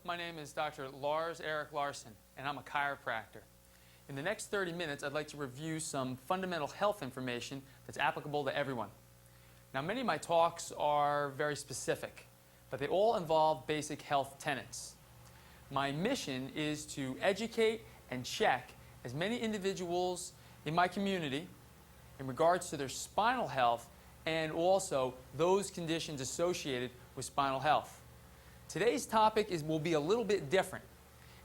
My name is Dr. Lars Erik Larson, and I'm a chiropractor. In the next 30 minutes, I'd like to review some fundamental health information that's applicable to everyone. Now, many of my talks are very specific, but they all involve basic health tenets. My mission is to educate and check as many individuals in my community in regards to their spinal health and also those conditions associated with spinal health. Today's topic will be a little bit different,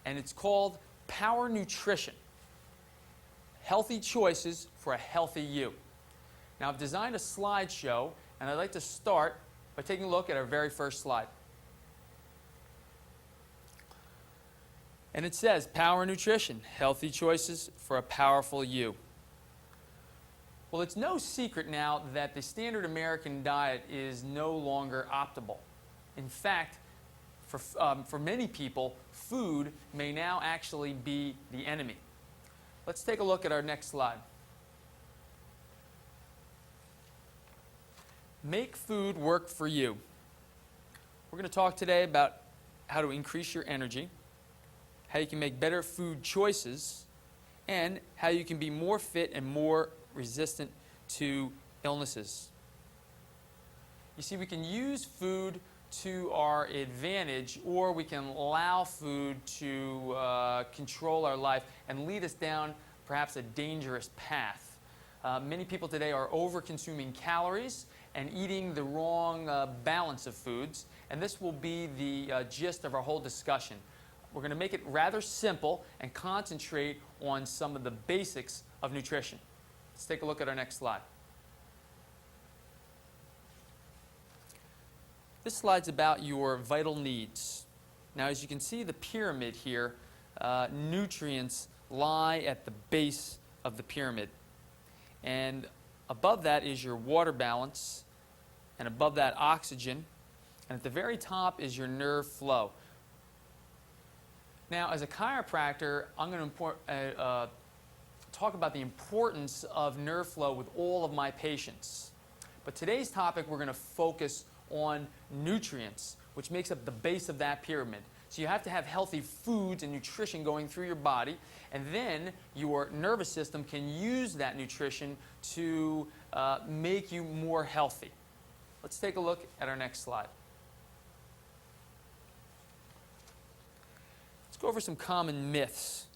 and it's called Power Nutrition. Healthy choices for a healthy you. Now, I've designed a slideshow, and I'd like to start by taking a look at our very first slide. And it says, Power Nutrition, healthy choices for a powerful you. Well, it's no secret now that the standard American diet is no longer optimal. In fact, for many people, food may now actually be the enemy. Let's take a look at our next slide. Make food work for you. We're going to talk today about how to increase your energy, how you can make better food choices, and how you can be more fit and more resistant to illnesses. You see, we can use food to our advantage, or we can allow food to control our life and lead us down perhaps a dangerous path. Many people today are over-consuming calories and eating the wrong balance of foods, and this will be the gist of our whole discussion. We're going to make it rather simple and concentrate on some of the basics of nutrition. Let's take a look at our next slide. This slide's about your vital needs. Now, as you can see the pyramid here, nutrients lie at the base of the pyramid. And above that is your water balance, and above that oxygen, and at the very top is your nerve flow. Now, as a chiropractor, I'm going to talk about the importance of nerve flow with all of my patients. But today's topic, we're going to focus on nutrients, which makes up the base of that pyramid. So you have to have healthy foods and nutrition going through your body, and then your nervous system can use that nutrition to make you more healthy. Let's take a look at our next slide. Let's go over some common myths.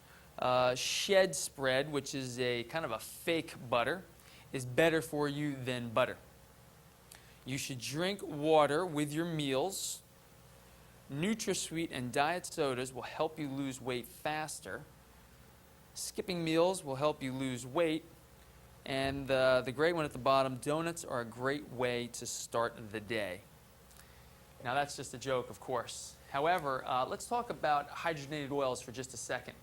Shed spread, which is a kind of a fake butter, is better for you than butter. You should drink water with your meals. NutraSweet and diet sodas will help you lose weight faster. Skipping meals will help you lose weight. And the great one at the bottom, donuts are a great way to start the day. Now, that's just a joke, of course. However, let's talk about hydrogenated oils for just a second.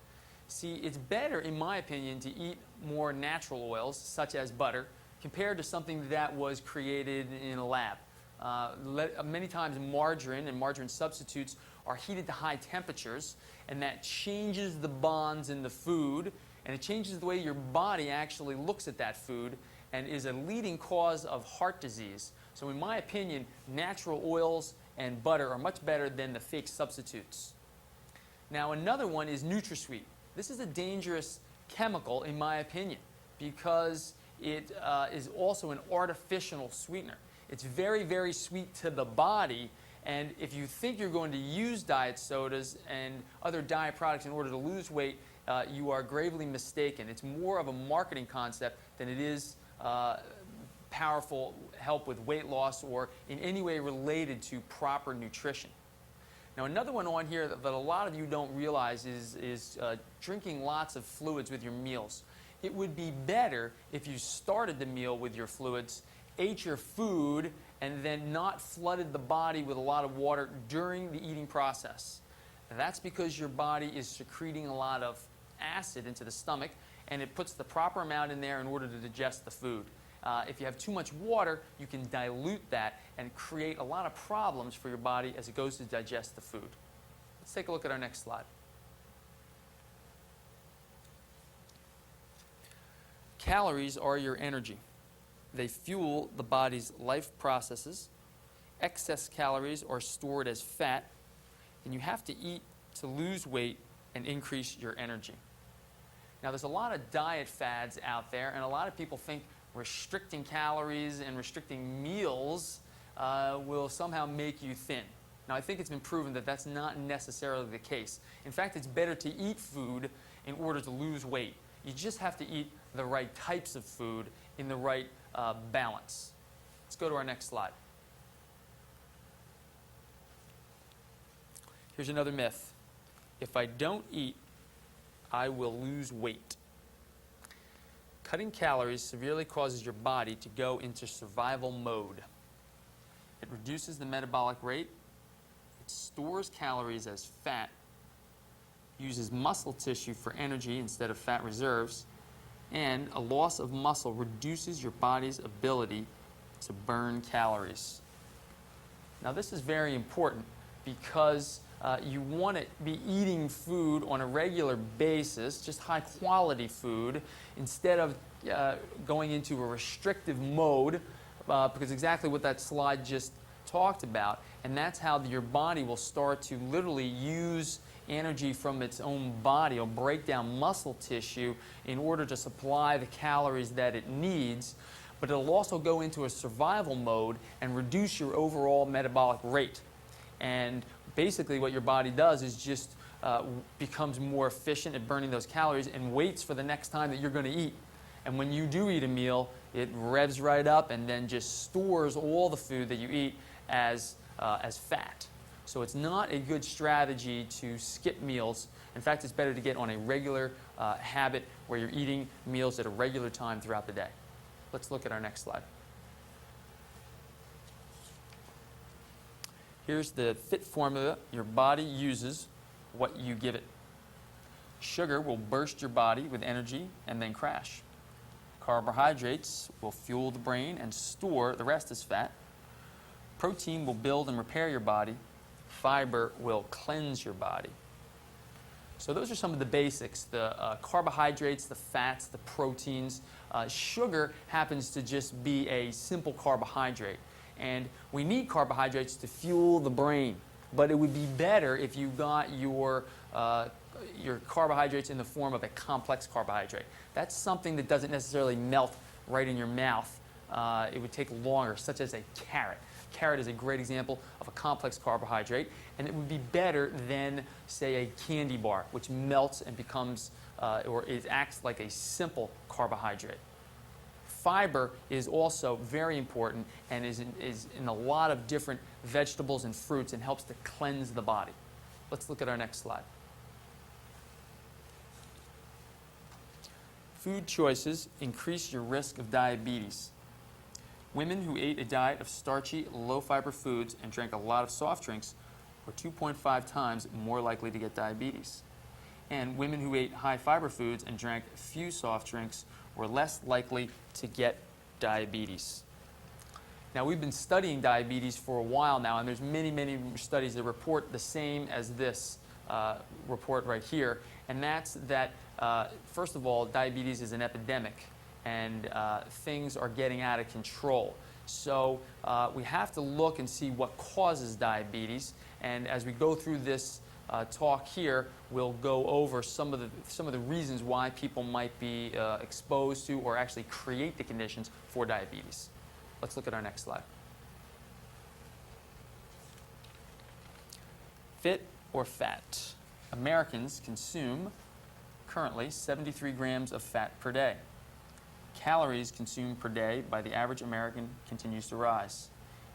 See, it's better, in my opinion, to eat more natural oils, such as butter, compared to something that was created in a lab. Many times margarine and margarine substitutes are heated to high temperatures, and that changes the bonds in the food, and it changes the way your body actually looks at that food and is a leading cause of heart disease. So in my opinion, natural oils and butter are much better than the fake substitutes. Now, another one is NutraSweet. This is a dangerous chemical, in my opinion, because it is also an artificial sweetener. It's very, very sweet to the body, and if you think you're going to use diet sodas and other diet products in order to lose weight, you are gravely mistaken. It's more of a marketing concept than it is powerful help with weight loss or in any way related to proper nutrition. Now, another one on here that a lot of you don't realize is drinking lots of fluids with your meals. It would be better if you started the meal with your fluids, ate your food, and then not flooded the body with a lot of water during the eating process. And that's because your body is secreting a lot of acid into the stomach, and it puts the proper amount in there in order to digest the food. If you have too much water, you can dilute that and create a lot of problems for your body as it goes to digest the food. Let's take a look at our next slide. Calories are your energy. They fuel the body's life processes. Excess calories are stored as fat, and you have to eat to lose weight and increase your energy. Now, there's a lot of diet fads out there, and a lot of people think restricting calories and restricting meals will somehow make you thin. Now, I think it's been proven that that's not necessarily the case. In fact, it's better to eat food in order to lose weight. You just have to eat the right types of food in the right balance. Let's go to our next slide. Here's another myth. If I don't eat, I will lose weight. Cutting calories severely causes your body to go into survival mode. It reduces the metabolic rate, it stores calories as fat, uses muscle tissue for energy instead of fat reserves, and a loss of muscle reduces your body's ability to burn calories. Now, this is very important because you want to be eating food on a regular basis, just high quality food, instead of going into a restrictive mode, because exactly what that slide just talked about. And that's how your body will start to literally use energy from its own body, or break down muscle tissue in order to supply the calories that it needs. But it'll also go into a survival mode and reduce your overall metabolic rate. And basically what your body does is just becomes more efficient at burning those calories and waits for the next time that you're going to eat. And when you do eat a meal, it revs right up and then just stores all the food that you eat as fat. So it's not a good strategy to skip meals. In fact, it's better to get on a regular habit where you're eating meals at a regular time throughout the day. Let's look at our next slide. Here's the FIT formula. Your body uses what you give it. Sugar will burst your body with energy and then crash. Carbohydrates will fuel the brain and store the rest as fat. Protein will build and repair your body. Fiber will cleanse your body. So those are some of the basics, the carbohydrates, the fats, the proteins. Sugar happens to just be a simple carbohydrate. And we need carbohydrates to fuel the brain. But it would be better if you got your carbohydrates in the form of a complex carbohydrate. That's something that doesn't necessarily melt right in your mouth. It would take longer, such as a carrot. Carrot is a great example of a complex carbohydrate, and it would be better than, say, a candy bar, which melts and becomes, or it acts like a simple carbohydrate. Fiber is also very important and is in a lot of different vegetables and fruits and helps to cleanse the body. Let's look at our next slide. Food choices increase your risk of diabetes. Women who ate a diet of starchy, low-fiber foods and drank a lot of soft drinks were 2.5 times more likely to get diabetes. And women who ate high-fiber foods and drank few soft drinks were less likely to get diabetes. Now, we've been studying diabetes for a while now, and there's many, many studies that report the same as this report right here, and that's that, first of all, diabetes is an epidemic, and things are getting out of control. So we have to look and see what causes diabetes, and as we go through this talk here, we'll go over some of the reasons why people might be exposed to or actually create the conditions for diabetes. Let's look at our next slide. Fit or fat? Americans consume currently 73 grams of fat per day. Calories consumed per day by the average American continues to rise.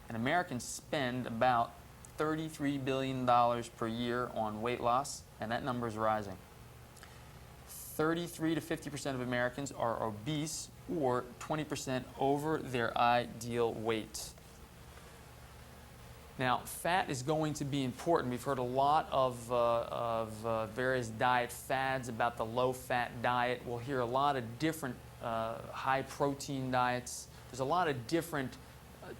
And Americans spend about $33 billion per year on weight loss, and that number is rising. 33 to 50% of Americans are obese or 20% over their ideal weight. Now, fat is going to be important. We've heard a lot of various diet fads about the low-fat diet. We'll hear a lot of different high-protein diets. There's a lot of different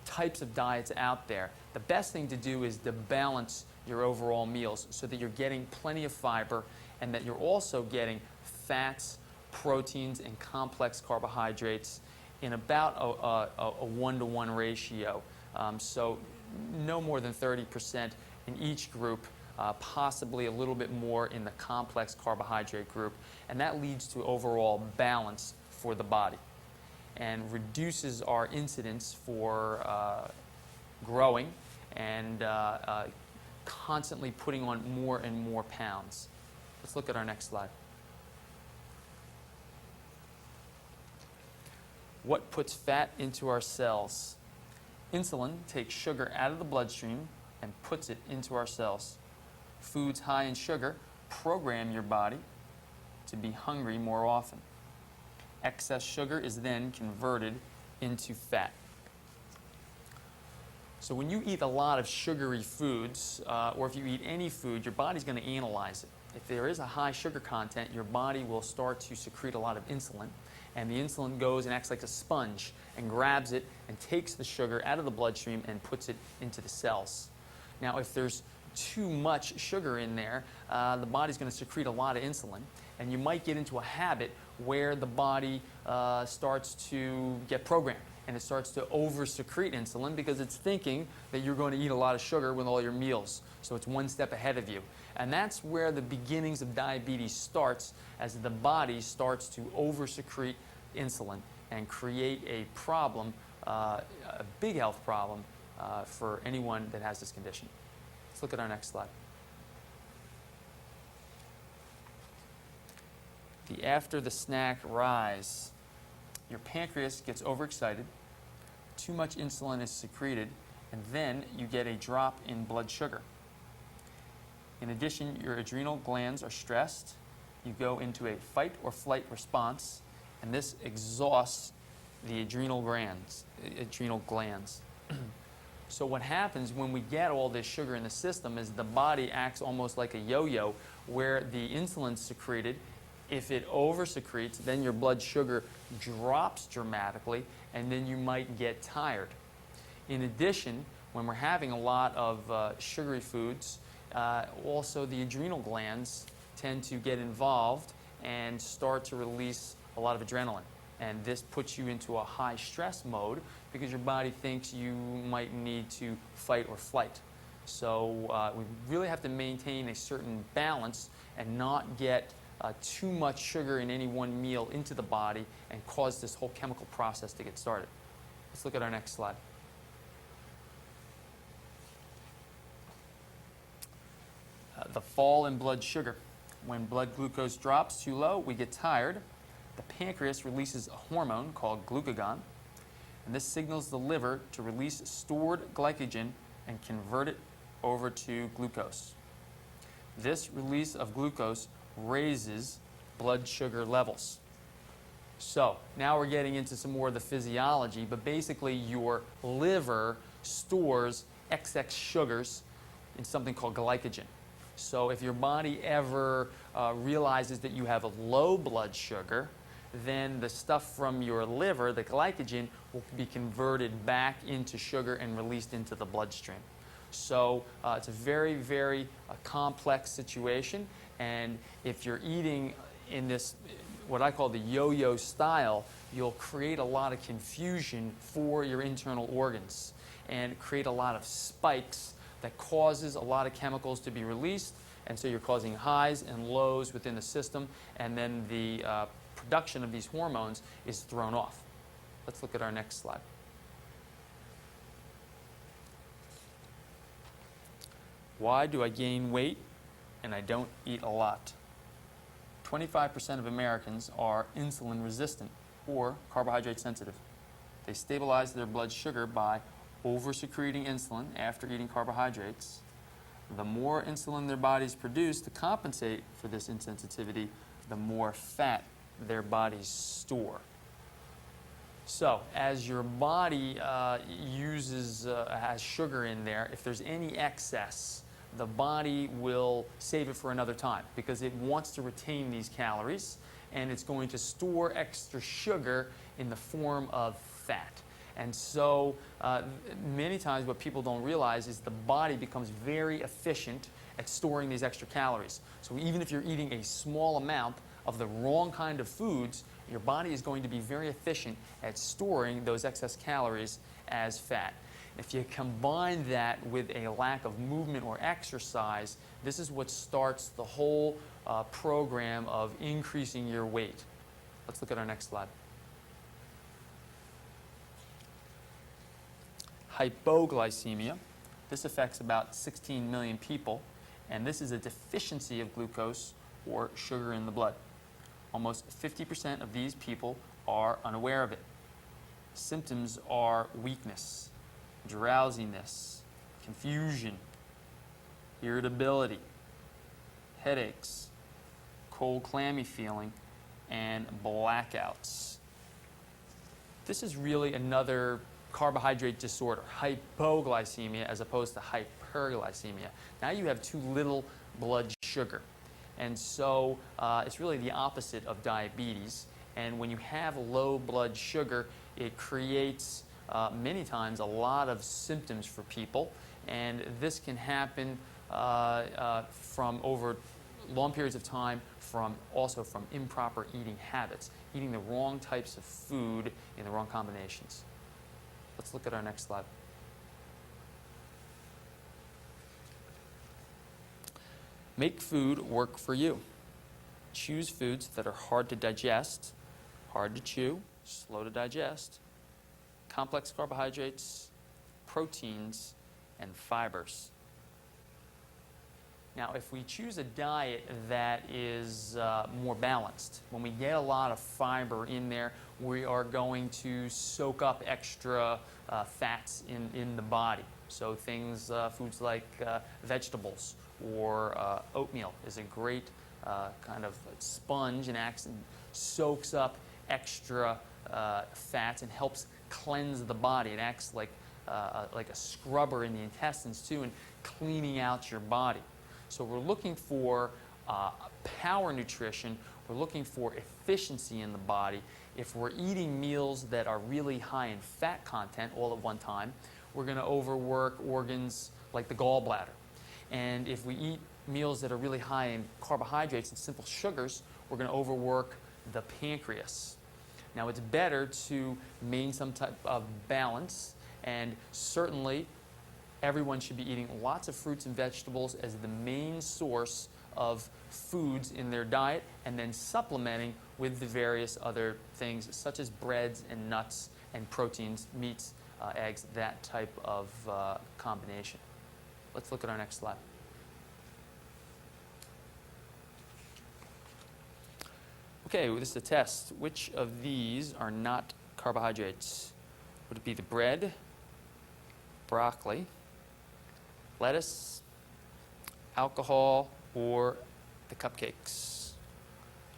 types of diets out there. The best thing to do is to balance your overall meals so that you're getting plenty of fiber and that you're also getting fats, proteins, and complex carbohydrates in about a 1-to-1 ratio. So no more than 30% in each group possibly a little bit more in the complex carbohydrate group, and that leads to overall balance for the body and reduces our incidence for growing and constantly putting on more and more pounds. Let's look at our next slide. What puts fat into our cells? Insulin takes sugar out of the bloodstream and puts it into our cells. Foods high in sugar program your body to be hungry more often. Excess sugar is then converted into fat. So when you eat a lot of sugary foods, or if you eat any food, your body's going to analyze it. If there is a high sugar content, your body will start to secrete a lot of insulin, and the insulin goes and acts like a sponge and grabs it and takes the sugar out of the bloodstream and puts it into the cells. Now, if there's too much sugar in there, the body's going to secrete a lot of insulin, and you might get into a habit where the body starts to get programmed, and it starts to over-secrete insulin because it's thinking that you're going to eat a lot of sugar with all your meals. So it's one step ahead of you. And that's where the beginnings of diabetes starts, as the body starts to over-secrete insulin and create a problem, a big health problem for anyone that has this condition. Let's look at our next slide. The after the snack rise. Your pancreas gets overexcited, too much insulin is secreted, and then you get a drop in blood sugar. In addition, your adrenal glands are stressed. You go into a fight or flight response, and this exhausts the adrenal glands. So what happens when we get all this sugar in the system is the body acts almost like a yo-yo, where the insulin's secreted. If it over-secretes, then your blood sugar drops dramatically, and then you might get tired. In addition, when we're having a lot of sugary foods, also the adrenal glands tend to get involved and start to release a lot of adrenaline. And this puts you into a high stress mode because your body thinks you might need to fight or flight. So we really have to maintain a certain balance and not get too much sugar in any one meal into the body and cause this whole chemical process to get started. Let's look at our next slide. The fall in blood sugar. When blood glucose drops too low, we get tired. The pancreas releases a hormone called glucagon, and this signals the liver to release stored glycogen and convert it over to glucose. This release of glucose raises blood sugar levels. So now we're getting into some more of the physiology, but basically your liver stores excess sugars in something called glycogen. So if your body ever realizes that you have a low blood sugar, then the stuff from your liver, the glycogen, will be converted back into sugar and released into the bloodstream. So it's a very, very complex situation. And if you're eating in this, what I call the yo-yo style, you'll create a lot of confusion for your internal organs and create a lot of spikes that causes a lot of chemicals to be released. And so you're causing highs and lows within the system, and then the production of these hormones is thrown off. Let's look at our next slide. Why do I gain weight and I don't eat a lot? 25% of Americans are insulin resistant or carbohydrate sensitive. They stabilize their blood sugar by over-secreting insulin after eating carbohydrates. The more insulin their bodies produce to compensate for this insensitivity, the more fat their bodies store. So as your body has sugar in there, if there's any excess, the body will save it for another time because it wants to retain these calories, and it's going to store extra sugar in the form of fat. And so many times what people don't realize is the body becomes very efficient at storing these extra calories. So even if you're eating a small amount of the wrong kind of foods, your body is going to be very efficient at storing those excess calories as fat. If you combine that with a lack of movement or exercise, this is what starts the whole program of increasing your weight. Let's look at our next slide. Hypoglycemia. This affects about 16 million people, and this is a deficiency of glucose or sugar in the blood. Almost 50% of these people are unaware of it. Symptoms are weakness, drowsiness, confusion, irritability, headaches, cold, clammy feeling, and blackouts. This is really another carbohydrate disorder, hypoglycemia as opposed to hyperglycemia. Now you have too little blood sugar. And so it's really the opposite of diabetes. And when you have low blood sugar, it creates many times a lot of symptoms for people. And this can happen from over long periods of time, also from improper eating habits, eating the wrong types of food in the wrong combinations. Let's look at our next slide. Make food work for you. Choose foods that are hard to digest, hard to chew, slow to digest, complex carbohydrates, proteins, and fibers. Now, if we choose a diet that is more balanced, when we get a lot of fiber in there, we are going to soak up extra fats in the body. So things, foods like vegetables or oatmeal is a great kind of sponge and acts and soaks up extra fats and helps cleanse the body. It acts like a scrubber in the intestines too, and cleaning out your body. So we're looking for power nutrition. We're looking for efficiency in the body. If we're eating meals that are really high in fat content all at one time, we're going to overwork organs like the gallbladder. And if we eat meals that are really high in carbohydrates and simple sugars, we're going to overwork the pancreas. Now, it's better to maintain some type of balance, and certainly everyone should be eating lots of fruits and vegetables as the main source of foods in their diet, and then supplementing with the various other things such as breads and nuts and proteins, meats, eggs, that type of combination. Let's look at our next slide. Okay, well, this is a test. Which of these are not carbohydrates? Would it be the bread, broccoli, lettuce, alcohol, or the cupcakes?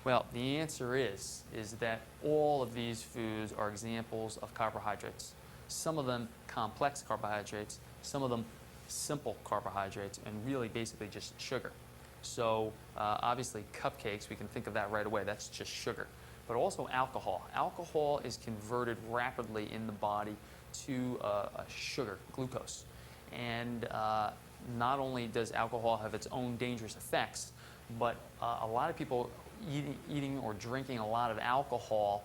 Well, the answer is that all of these foods are examples of carbohydrates. Some of them complex carbohydrates, some of them simple carbohydrates, and really basically just sugar. So obviously cupcakes, we can think of that right away. That's just sugar. But also alcohol. Alcohol is converted rapidly in the body to a sugar, glucose. And not only does alcohol have its own dangerous effects, but a lot of people eating or drinking a lot of alcohol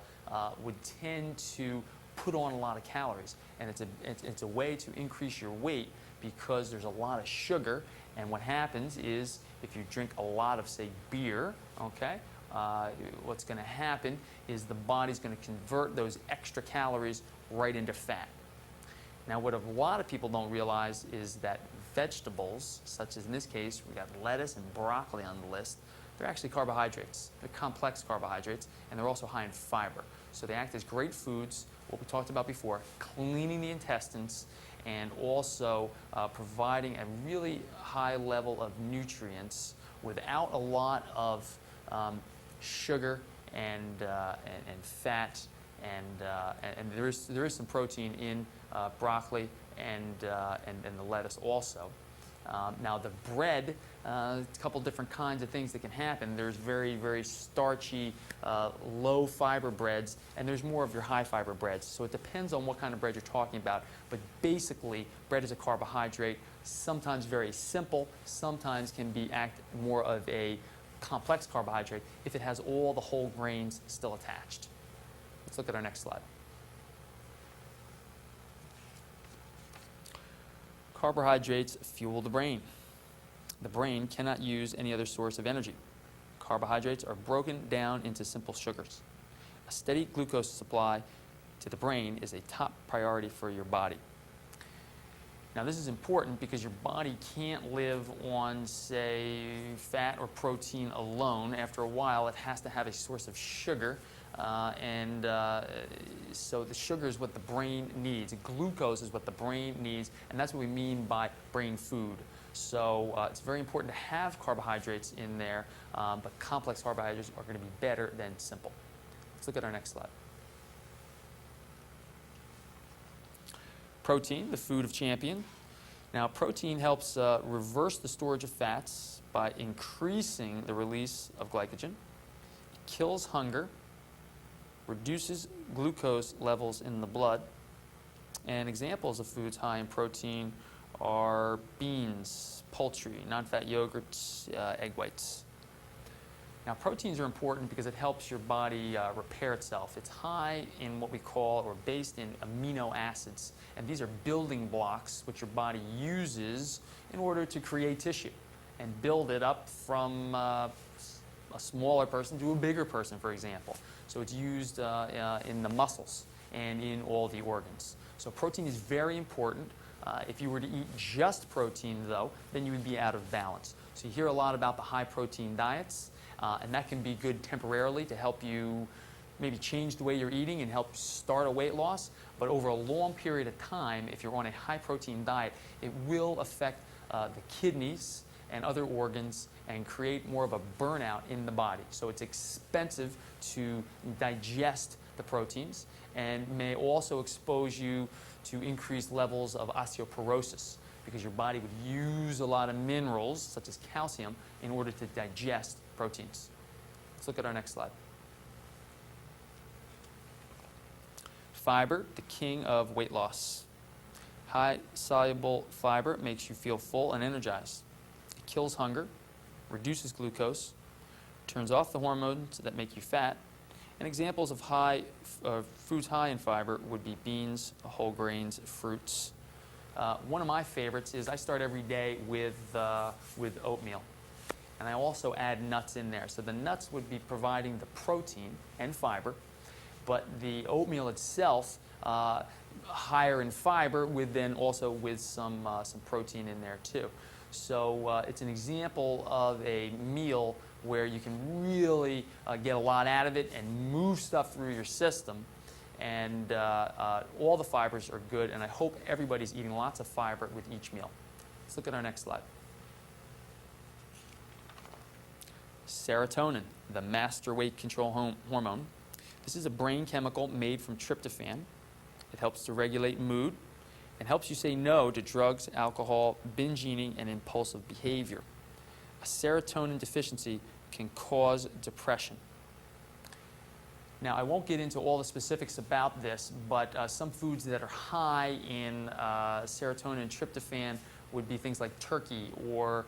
would tend to put on a lot of calories. And it's a way to increase your weight because there's a lot of sugar. And what happens is if you drink a lot of, say, beer, okay, what's going to happen is the body's going to convert those extra calories right into fat. Now, what a lot of people don't realize is that vegetables, such as in this case, we got lettuce and broccoli on the list, they're actually carbohydrates. They're complex carbohydrates, and they're also high in fiber. So they act as great foods, what we talked about before, cleaning the intestines and also providing a really high level of nutrients without a lot of sugar and fat, and there is some protein in broccoli and the lettuce also. Now the bread, a couple different kinds of things that can happen. There's very, very starchy, low fiber breads, and there's more of your high fiber breads. So it depends on what kind of bread you're talking about. But basically, bread is a carbohydrate, sometimes very simple, sometimes can be more of a complex carbohydrate if it has all the whole grains still attached. Let's look at our next slide. Carbohydrates fuel the brain. The brain cannot use any other source of energy. Carbohydrates are broken down into simple sugars. A steady glucose supply to the brain is a top priority for your body. Now, this is important because your body can't live on, say, fat or protein alone. After a while, it has to have a source of sugar, so the sugar is what the brain needs. Glucose is what the brain needs, and that's what we mean by brain food. So it's very important to have carbohydrates in there, but complex carbohydrates are going to be better than simple. Let's look at our next slide. Protein, the food of champion. Now, protein helps reverse the storage of fats by increasing the release of glycogen. It kills hunger, reduces glucose levels in the blood. And examples of foods high in protein are beans, poultry, non-fat yogurts, egg whites. Now, proteins are important because it helps your body repair itself. It's high in what we call, or based in, amino acids. And these are building blocks which your body uses in order to create tissue and build it up from a smaller person to a bigger person, for example. So it's used in the muscles and in all the organs. So protein is very important. If you were to eat just protein, though, then you would be out of balance. So you hear a lot about the high protein diets. And that can be good temporarily to help you maybe change the way you're eating and help start a weight loss. But over a long period of time, if you're on a high protein diet, it will affect the kidneys and other organs and create more of a burnout in the body. So it's expensive to digest the proteins and may also expose you to increased levels of osteoporosis, because your body would use a lot of minerals, such as calcium, in order to digest proteins. Let's look at our next slide. Fiber, the king of weight loss. High soluble fiber makes you feel full and energized. It kills hunger, reduces glucose, turns off the hormones that make you fat. And examples of foods high in fiber would be beans, whole grains, fruits. One of my favorites is I start every day with oatmeal. And I also add nuts in there. So the nuts would be providing the protein and fiber, but the oatmeal itself, higher in fiber, also with some protein in there too. So it's an example of a meal where you can really get a lot out of it and move stuff through your system. And all the fibers are good, and I hope everybody's eating lots of fiber with each meal. Let's look at our next slide. Serotonin, the master weight control hormone. This is a brain chemical made from tryptophan. It helps to regulate mood and helps you say no to drugs, alcohol, binge eating, and impulsive behavior. A serotonin deficiency can cause depression. Now, I won't get into all the specifics about this, but some foods that are high in serotonin and tryptophan would be things like turkey or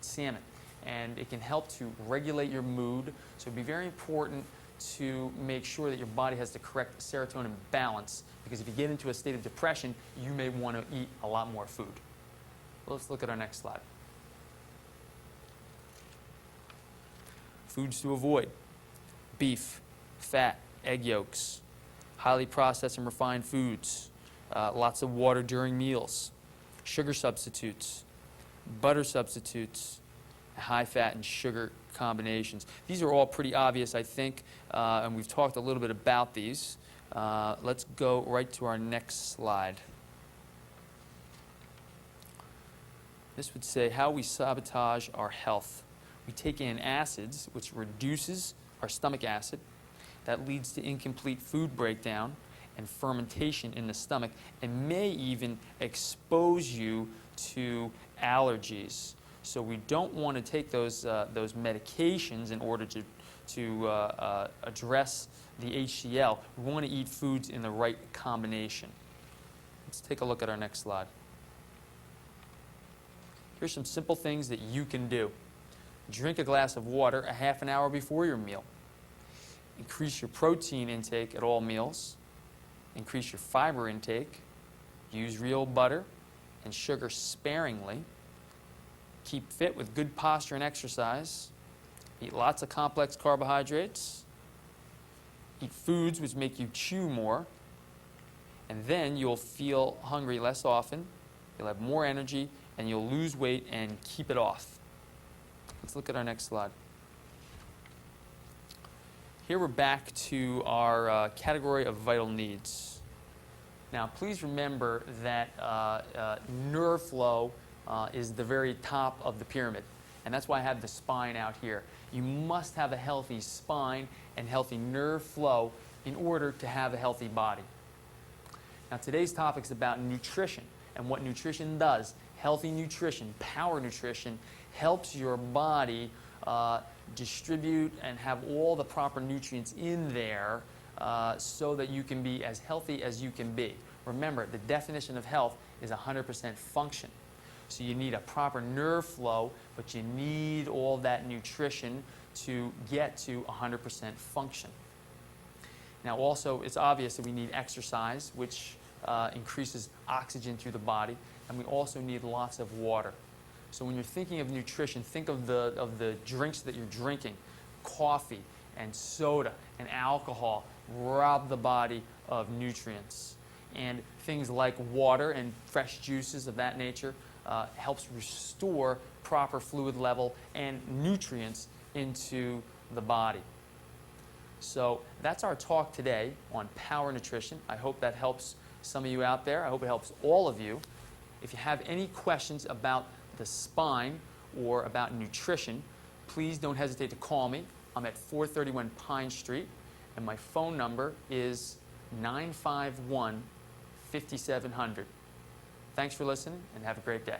salmon. And it can help to regulate your mood. So it'd be very important to make sure that your body has the correct serotonin balance, because if you get into a state of depression, you may want to eat a lot more food. Let's look at our next slide. Foods to avoid. Beef, fat, egg yolks, highly processed and refined foods, lots of water during meals, sugar substitutes, butter substitutes, high fat and sugar combinations. These are all pretty obvious, I think, and we've talked a little bit about these. Let's go right to our next slide. This would say how we sabotage our health. We take in acids, which reduces our stomach acid. That leads to incomplete food breakdown and fermentation in the stomach, and may even expose you to allergies. So we don't want to take those medications in order to address the HCl. We want to eat foods in the right combination. Let's take a look at our next slide. Here's some simple things that you can do. Drink a glass of water a half an hour before your meal. Increase your protein intake at all meals. Increase your fiber intake. Use real butter. and sugar sparingly. Keep fit with good posture and exercise. Eat lots of complex carbohydrates. Eat foods which make you chew more. And then you'll feel hungry less often. You'll have more energy, and you'll lose weight and keep it off. Let's look at our next slide. Here we're back to our category of vital needs. Now, please remember that nerve flow is the very top of the pyramid, and that's why I have the spine out here. You must have a healthy spine and healthy nerve flow in order to have a healthy body. Now, today's topic is about nutrition and what nutrition does. Healthy nutrition, power nutrition, helps your body distribute and have all the proper nutrients in there so that you can be as healthy as you can be. Remember, the definition of health is 100% function. So you need a proper nerve flow, but you need all that nutrition to get to 100% function. Now also, it's obvious that we need exercise, which increases oxygen through the body, and we also need lots of water. So when you're thinking of nutrition, think of the drinks that you're drinking. Coffee and soda and alcohol rob the body of nutrients. And things like water and fresh juices of that nature helps restore proper fluid level and nutrients into the body. So that's our talk today on power nutrition. I hope that helps some of you out there. I hope it helps all of you. If you have any questions about the spine or about nutrition, please don't hesitate to call me. I'm at 431 Pine Street, and my phone number is 951-5700. Thanks for listening, and have a great day.